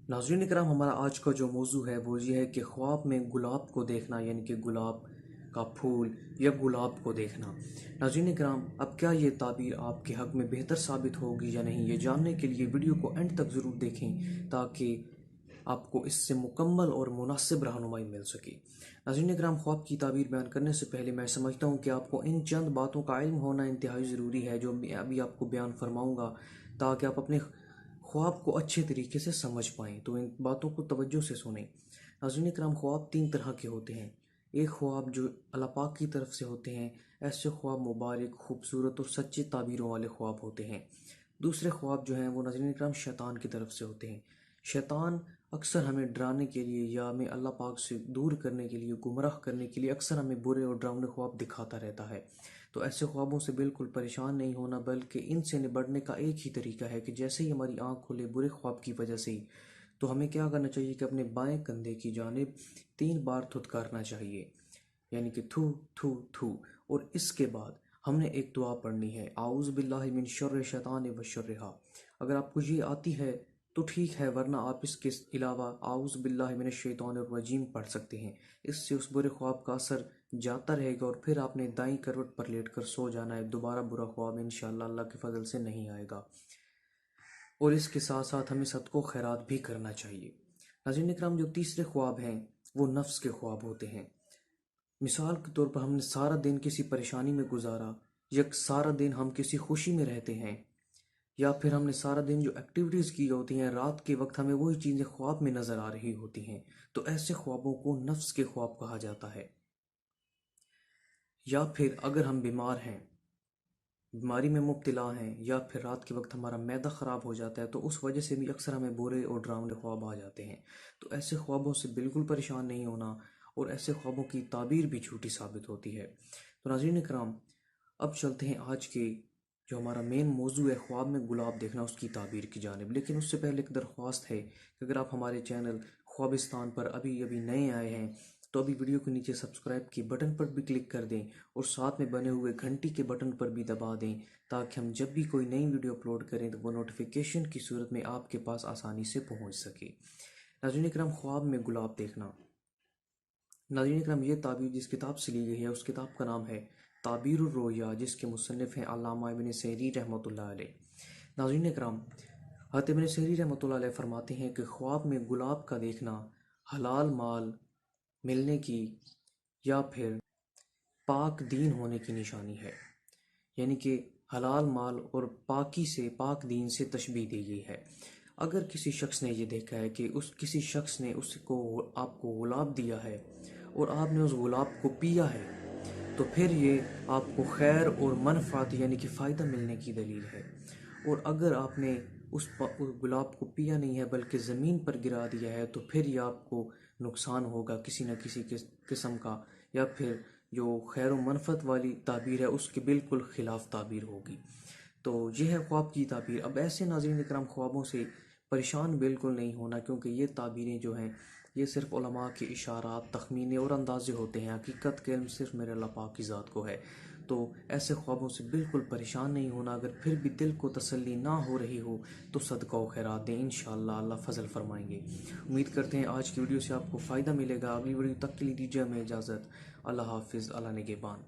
ناظرین اکرام، ہمارا آج کا جو موضوع ہے وہ یہ ہے کہ خواب میں گلاب کو دیکھنا، یعنی کہ گلاب کا پھول یا گلاب کو دیکھنا۔ ناظرین اکرام، اب کیا یہ تعبیر آپ کے حق میں بہتر ثابت ہوگی یا نہیں، یہ جاننے کے لیے ویڈیو کو اینڈ تک ضرور دیکھیں تاکہ آپ کو اس سے مکمل اور مناسب رہنمائی مل سکے۔ ناظرین اکرام، خواب کی تعبیر بیان کرنے سے پہلے میں سمجھتا ہوں کہ آپ کو ان چند باتوں کا علم ہونا انتہائی ضروری ہے جو میں ابھی آپ کو بیان فرماؤں گا، تاکہ آپ اپنے خواب کو اچھے طریقے سے سمجھ پائیں۔ تو ان باتوں کو توجہ سے سنیں۔ ناظرین اکرام، خواب تین طرح کے ہوتے ہیں۔ ایک خواب جو اللہ پاک کی طرف سے ہوتے ہیں، ایسے خواب مبارک، خوبصورت اور سچے تعبیروں والے خواب ہوتے ہیں۔ دوسرے خواب جو ہیں وہ ناظرین اکرام شیطان کی طرف سے ہوتے ہیں۔ شیطان اکثر ہمیں ڈرانے کے لیے یا ہمیں اللہ پاک سے دور کرنے کے لیے، گمراہ کرنے کے لیے اکثر ہمیں برے اور ڈراؤنے خواب دکھاتا رہتا ہے۔ تو ایسے خوابوں سے بالکل پریشان نہیں ہونا، بلکہ ان سے نبٹنے کا ایک ہی طریقہ ہے کہ جیسے ہی ہماری آنکھ کھلے برے خواب کی وجہ سے ہی، تو ہمیں کیا کرنا چاہیے کہ اپنے بائیں کندھے کی جانب 3 بار تھتکارنا چاہیے، یعنی کہ تھو تھو تھو۔ اور اس کے بعد ہم نے ایک دعا پڑھنی ہے، اعوذ باللہ من شر الشیطان وشرہا۔ اگر آپ کو یہ آتی ہے تو ٹھیک ہے، ورنہ آپ اس کے علاوہ اعوذ باللہ من الشیطان الرجیم پڑھ سکتے ہیں۔ اس سے اس برے خواب کا اثر جاتا رہے گا اور پھر آپ نے دائیں کروٹ پر لیٹ کر سو جانا ہے۔ دوبارہ برا خواب انشاءاللہ اللہ کے فضل سے نہیں آئے گا۔ اور اس کے ساتھ ساتھ ہمیں صدقہ و خیرات بھی کرنا چاہیے۔ ناظرین اکرام، جو تیسرے خواب ہیں وہ نفس کے خواب ہوتے ہیں۔ مثال کے طور پر ہم نے سارا دن کسی پریشانی میں گزارا، یا سارا دن ہم کسی خوشی میں رہتے ہیں، یا پھر ہم نے سارا دن جو ایکٹیویٹیز کی ہوتی ہیں، رات کے وقت ہمیں وہی چیزیں خواب میں نظر آ رہی ہوتی ہیں، تو ایسے خوابوں کو نفس کے خواب کہا جاتا ہے۔ یا پھر اگر ہم بیمار ہیں، بیماری میں مبتلا ہیں، یا پھر رات کے وقت ہمارا معدہ خراب ہو جاتا ہے، تو اس وجہ سے بھی اکثر ہمیں برے اور ڈراؤنے خواب آ جاتے ہیں۔ تو ایسے خوابوں سے بالکل پریشان نہیں ہونا، اور ایسے خوابوں کی تعبیر بھی جھوٹی ثابت ہوتی ہے۔ تو ناظرین اکرام، اب چلتے ہیں آج کے جو ہمارا مین موضوع ہے، خواب میں گلاب دیکھنا، اس کی تعبیر کی جانب۔ لیکن اس سے پہلے ایک درخواست ہے کہ اگر آپ ہمارے چینل خوابستان پر ابھی نئے آئے ہیں تو ابھی ویڈیو کے نیچے سبسکرائب کی بٹن پر بھی کلک کر دیں، اور ساتھ میں بنے ہوئے گھنٹی کے بٹن پر بھی دبا دیں، تاکہ ہم جب بھی کوئی نئی ویڈیو اپلوڈ کریں تو وہ نوٹیفیکیشن کی صورت میں آپ کے پاس آسانی سے پہنچ سکے۔ ناظرین اکرام، خواب میں گلاب دیکھنا۔ ناظرین اکرام، یہ تعبیر جس کتاب سے لی گئی ہے اس کتاب کا نام ہے تعبیر الرؤیا، جس کے مصنف ہیں علامہ ابن سیرین رحمۃ اللہ علیہ۔ ناظرین اکرام، حضرت ابن سیرین رحمۃ اللہ علیہ فرماتے ہیں کہ خواب میں گلاب کا دیکھنا حلال مال ملنے کی یا پھر پاک دین ہونے کی نشانی ہے، یعنی کہ حلال مال اور پاکی سے، پاک دین سے تشبیہ دی گئی ہے۔ اگر کسی شخص نے یہ دیکھا ہے کہ کسی شخص نے آپ کو گلاب دیا ہے اور آپ نے اس گلاب کو پیا ہے، تو پھر یہ آپ کو خیر اور منفعت یعنی کہ فائدہ ملنے کی دلیل ہے۔ اور اگر آپ نے اس گلاب کو پیا نہیں ہے بلکہ زمین پر گرا دیا ہے، تو پھر یہ آپ کو نقصان ہوگا کسی نہ کسی قسم کا، یا پھر جو خیر و منفعت والی تعبیر ہے اس کے بالکل خلاف تعبیر ہوگی۔ تو یہ ہے خواب کی تعبیر۔ اب ایسے ناظرین اکرام خوابوں سے پریشان بالکل نہیں ہونا، کیونکہ یہ تعبیریں جو ہیں یہ صرف علماء کے اشارات، تخمینے اور اندازے ہوتے ہیں، حقیقت کے علم صرف میرے اللہ پاک کی ذات کو ہے۔ تو ایسے خوابوں سے بالکل پریشان نہیں ہونا۔ اگر پھر بھی دل کو تسلی نہ ہو رہی ہو تو صدقہ و خیرات دیں، انشاءاللہ اللہ فضل فرمائیں گے۔ امید کرتے ہیں آج کی ویڈیو سے آپ کو فائدہ ملے گا۔ اگلی ویڈیو تک کے لیے دیجیے ہمیں اجازت۔ اللہ حافظ، اللہ نگہبان۔